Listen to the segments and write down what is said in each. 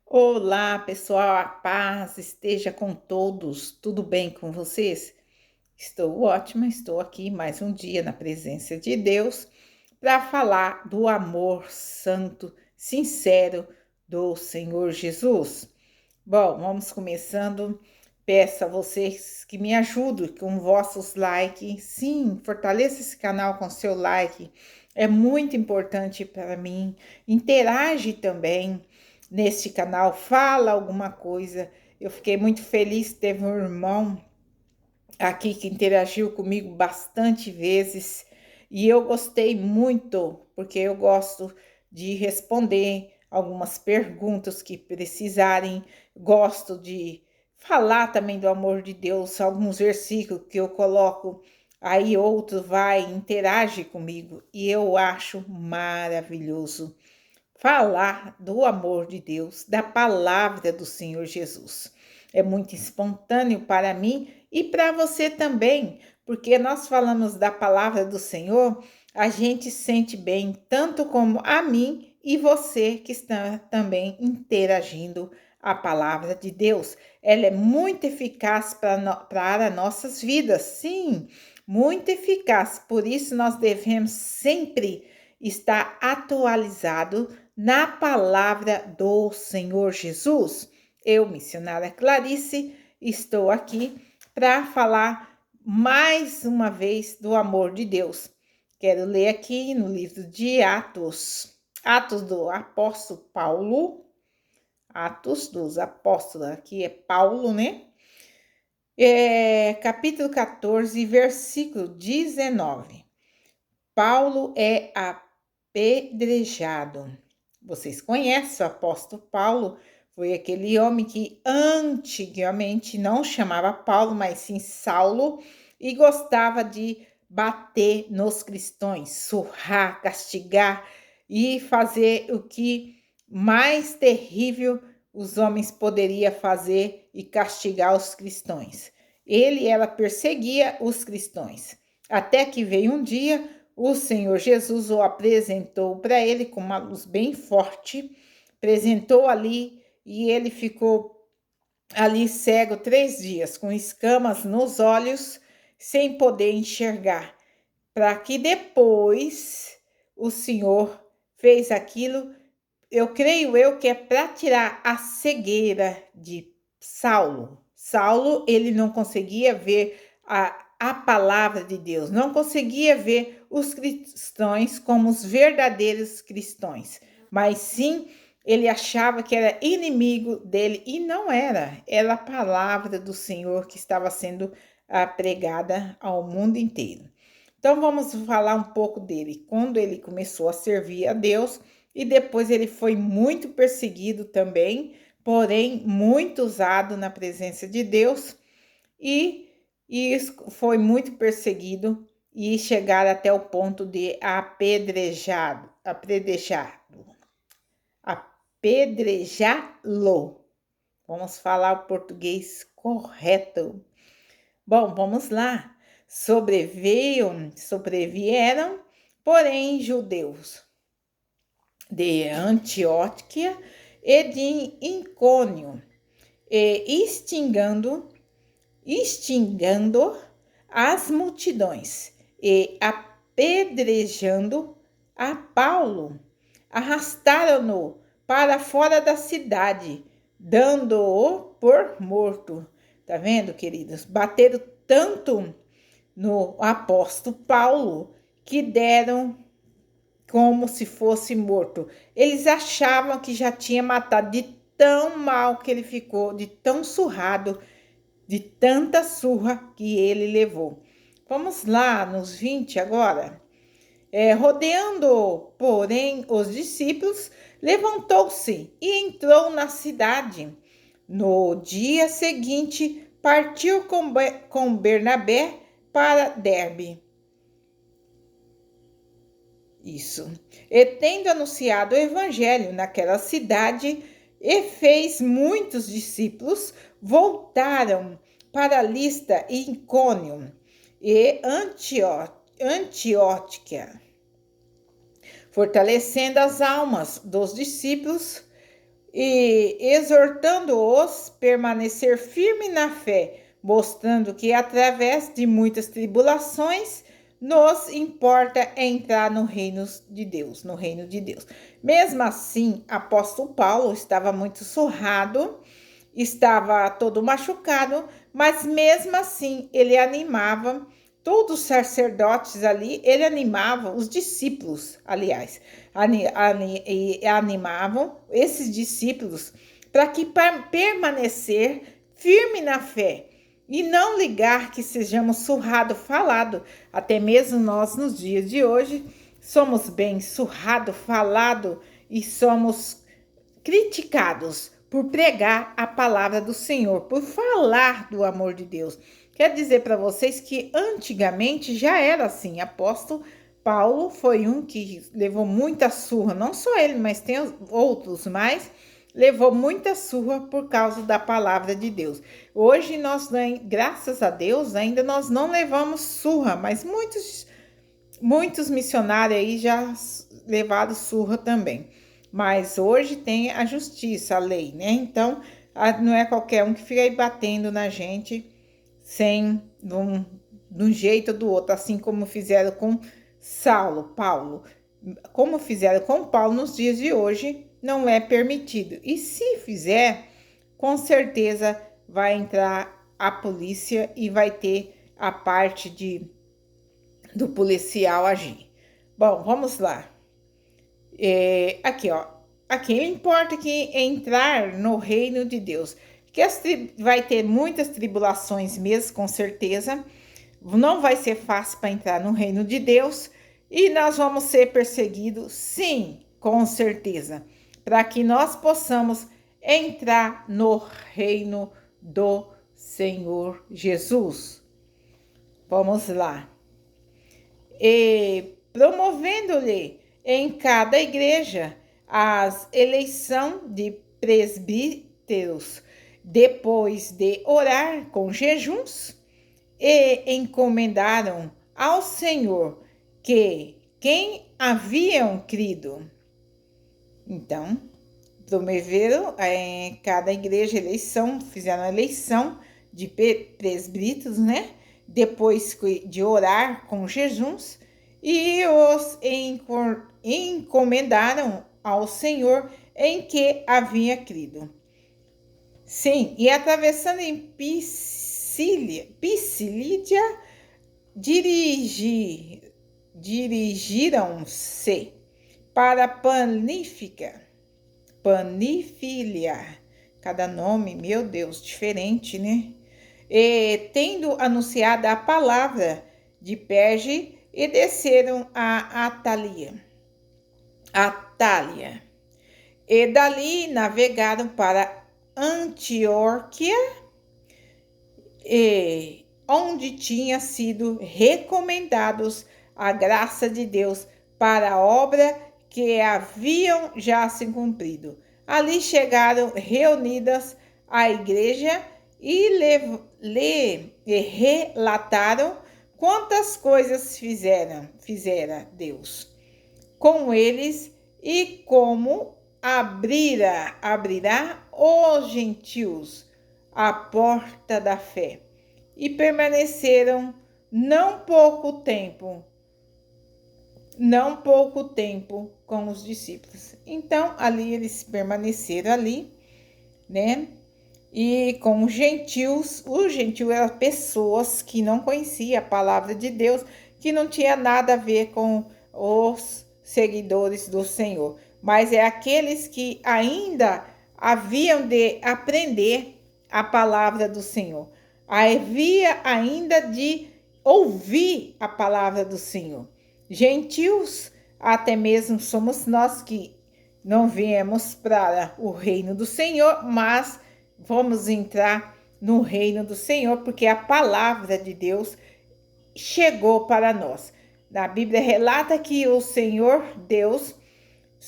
Olá, pessoal, a paz esteja com todos. Tudo bem com vocês? Estou ótima, estou aqui mais um dia na presença de Deus para falar do amor santo, sincero do Senhor Jesus. Bom, vamos começando. Peço a vocês que me ajudem com vossos likes. Sim, fortaleça esse canal com seu like. É muito importante para mim. Interage também neste canal, fala alguma coisa. Eu fiquei muito feliz, teve um irmão aqui que interagiu comigo bastante vezes e eu gostei muito, porque eu gosto de responder algumas perguntas que precisarem, gosto de falar também do amor de Deus, alguns versículos que eu coloco, aí outro vai, interage comigo e eu acho maravilhoso falar do amor de Deus, da palavra do Senhor Jesus. É muito espontâneo para mim e para você também, porque nós falamos da palavra do Senhor, a gente sente bem, tanto como a mim e você que está também interagindo a palavra de Deus. Ela é muito eficaz para nossas vidas, sim, muito eficaz. Por isso nós devemos sempre estar atualizado na palavra do Senhor Jesus. Eu, missionária Clarice, estou aqui para falar mais uma vez do amor de Deus. Quero ler aqui no livro de Atos, Atos do Apóstolo Paulo, Atos dos Apóstolos, aqui é Paulo, né? Capítulo 14, versículo 19. Paulo é apedrejado. Vocês conhecem o apóstolo Paulo? Foi aquele homem que antigamente não chamava Paulo, mas sim Saulo, e gostava de bater nos cristãos, surrar, castigar e fazer o que mais terrível os homens poderiam fazer e castigar os cristãos. Ela perseguia os cristãos, até que veio um dia o Senhor Jesus o apresentou para ele com uma luz bem forte, apresentou ali e ele ficou ali cego 3 dias, com escamas nos olhos, sem poder enxergar, para que depois o Senhor fez aquilo. Eu creio que é para tirar a cegueira de Saulo. Saulo, ele não conseguia ver a palavra de Deus, não conseguia ver os cristãos como os verdadeiros cristãos, mas sim ele achava que era inimigo dele e não era, era a palavra do Senhor que estava sendo pregada ao mundo inteiro. Então vamos falar um pouco dele, quando ele começou a servir a Deus e depois ele foi muito perseguido também, porém muito usado na presença de Deus e foi muito perseguido e chegar até o ponto de apedrejá-lo. Vamos falar o português correto. Bom, vamos lá. Sobrevieram, porém, judeus de Antioquia e de Icônio, e extingando as multidões e apedrejando a Paulo, arrastaram-no para fora da cidade, dando-o por morto. Tá vendo, queridos? Bateram tanto no apóstolo Paulo que deram como se fosse morto. Eles achavam que já tinha matado, de tão mal que ele ficou, de tão surrado, de tanta surra que ele levou. Vamos lá, nos 20 agora. Rodeando, porém, os discípulos, levantou-se e entrou na cidade. No dia seguinte, partiu com Bernabé para Derbe. Isso. E tendo anunciado o evangelho naquela cidade e fez muitos discípulos, voltaram para Lista e Icônio e Antioquia, fortalecendo as almas dos discípulos e exortando-os a permanecer firme na fé, mostrando que através de muitas tribulações nos importa entrar no reino de Deus, no reino de Deus. Mesmo assim, apóstolo Paulo estava muito surrado, estava todo machucado, mas mesmo assim ele animava todos os sacerdotes ali, ele animava os discípulos, aliás, animavam esses discípulos para que permanecer firme na fé e não ligar que sejamos surrado, falado. Até mesmo nós nos dias de hoje somos bem surrado, falado e somos criticados por pregar a palavra do Senhor, por falar do amor de Deus. Quero dizer para vocês que antigamente já era assim. Apóstolo Paulo foi um que levou muita surra, não só ele, mas tem outros mais, levou muita surra por causa da palavra de Deus. Hoje nós, graças a Deus, ainda nós não levamos surra, mas muitos missionários aí já levaram surra também. Mas hoje tem a justiça, a lei, né? Então, não é qualquer um que fica aí batendo na gente sem de um jeito ou do outro, assim como fizeram com Paulo. Como fizeram com Paulo nos dias de hoje, não é permitido. E se fizer, com certeza vai entrar a polícia e vai ter a parte do policial agir. Bom, vamos lá. Aqui, ó. Aqui importa que entrar no reino de Deus. Que vai ter muitas tribulações mesmo, com certeza. Não vai ser fácil para entrar no reino de Deus. E nós vamos ser perseguidos, sim, com certeza. Para que nós possamos entrar no reino do Senhor Jesus. Vamos lá. Promovendo-lhe em cada igreja as eleição de presbíteros, depois de orar com jejuns, e encomendaram ao Senhor que quem haviam crido. Então, promoveram em cada igreja eleição, fizeram a eleição de presbíteros, né? Depois de orar com jejuns, e os encomendaram ao Senhor em que havia crido. Sim, e atravessando em Pisídia, dirigiram-se para Panfilia. Cada nome, meu Deus, diferente, né? E tendo anunciado a palavra de Perge, e desceram a Atália. E dali navegaram para Antioquia, onde tinha sido recomendados a graça de Deus para a obra que haviam já se cumprido. Ali chegaram reunidas a igreja e relataram quantas coisas fizera Deus com eles e como abrirá os gentios a porta da fé. E permaneceram não pouco tempo com os discípulos. Então, ali eles permaneceram ali, né? E com os gentios eram pessoas que não conheciam a palavra de Deus, que não tinha nada a ver com os seguidores do Senhor, mas é aqueles que ainda haviam de aprender a palavra do Senhor, havia ainda de ouvir a palavra do Senhor. Gentios, até mesmo somos nós que não viemos para o reino do Senhor, mas vamos entrar no reino do Senhor, porque a palavra de Deus chegou para nós. Na Bíblia relata que o Senhor Deus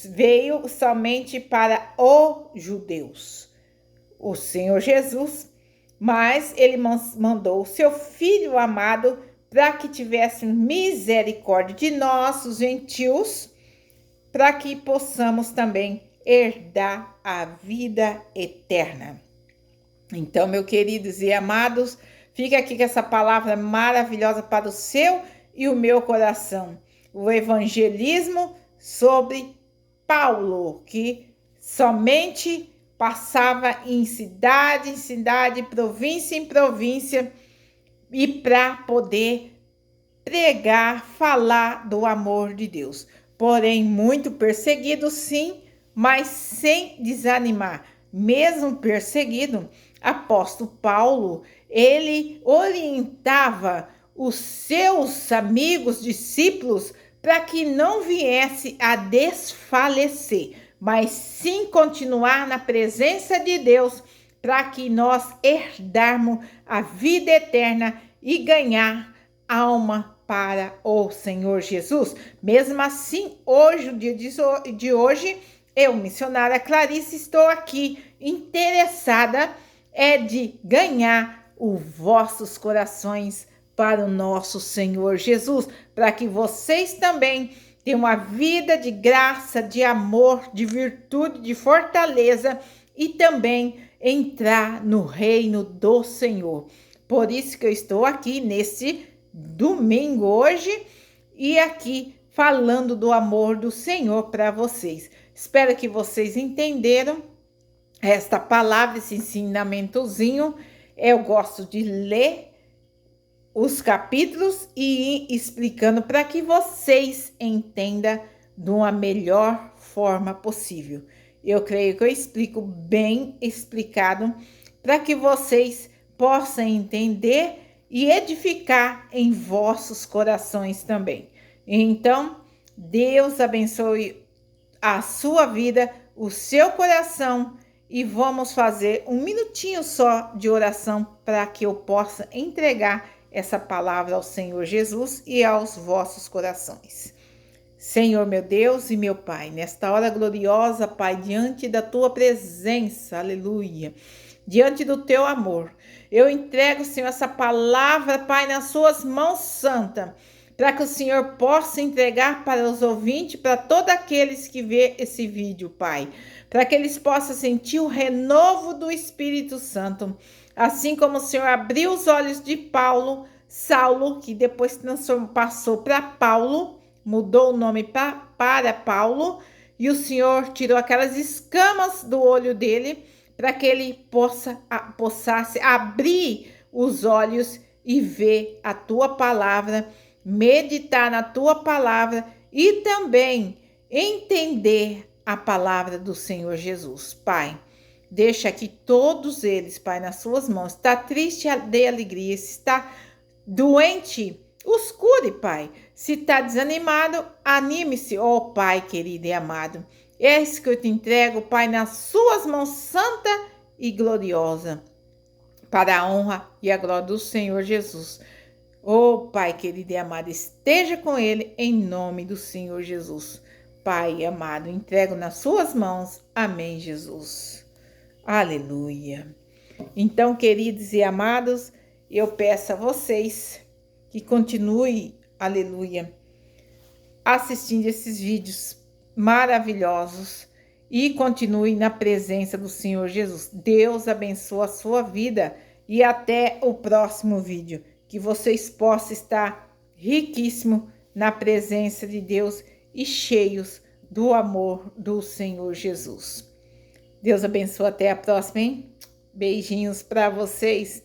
veio somente para os judeus, o Senhor Jesus, mas ele mandou o seu Filho amado para que tivesse misericórdia de nós, os gentios, para que possamos também herdar a vida eterna. Então, meus queridos e amados, fica aqui com essa palavra maravilhosa para o seu e o meu coração. O evangelismo sobre Paulo, que somente passava em cidade, província em província, e para poder pregar, falar do amor de Deus. Porém, muito perseguido, sim, mas sem desanimar. Mesmo perseguido, apóstolo Paulo, ele orientava os seus amigos, discípulos, para que não viesse a desfalecer, mas sim continuar na presença de Deus, para que nós herdarmos a vida eterna e ganhar alma para o Senhor Jesus. Mesmo assim, hoje, o dia de hoje, eu, missionária Clarice, estou aqui interessada de ganhar os vossos corações para o nosso Senhor Jesus, para que vocês também tenham uma vida de graça, de amor, de virtude, de fortaleza e também entrar no reino do Senhor. Por isso que eu estou aqui nesse domingo hoje e aqui falando do amor do Senhor para vocês. Espero que vocês entenderam esta palavra, esse ensinamentozinho. Eu gosto de ler os capítulos e ir explicando para que vocês entendam de uma melhor forma possível. Eu creio que eu explico bem explicado para que vocês possam entender e edificar em vossos corações também. Então, Deus abençoe a sua vida, o seu coração, e vamos fazer um minutinho só de oração para que eu possa entregar essa palavra ao Senhor Jesus e aos vossos corações. Senhor, meu Deus e meu Pai, nesta hora gloriosa, Pai, diante da tua presença, aleluia, diante do teu amor, eu entrego, Senhor, essa palavra, Pai, nas suas mãos santas, para que o Senhor possa entregar para os ouvintes, para todos aqueles que vê esse vídeo, Pai, para que eles possam sentir o renovo do Espírito Santo, assim como o Senhor abriu os olhos de Saulo, que depois passou para Paulo, mudou o nome para Paulo, e o Senhor tirou aquelas escamas do olho dele, para que ele possa abrir os olhos e ver a tua palavra, meditar na tua palavra e também entender a palavra do Senhor Jesus. Pai, deixa aqui todos eles, Pai, nas suas mãos. Está triste, dê alegria. Se está doente, os cure, Pai. Se está desanimado, anime-se, ó Pai querido e amado. Esse que eu te entrego, Pai, nas suas mãos santa e gloriosa, para a honra e a glória do Senhor Jesus. Ó Pai querido e amado, esteja com ele em nome do Senhor Jesus. Pai amado, entrego nas suas mãos. Amém, Jesus. Aleluia. Então, queridos e amados, eu peço a vocês que continuem, aleluia, assistindo esses vídeos maravilhosos e continue na presença do Senhor Jesus. Deus abençoe a sua vida e até o próximo vídeo. Que vocês possam estar riquíssimos na presença de Deus e cheios do amor do Senhor Jesus. Deus abençoe, até a próxima, hein? Beijinhos para vocês.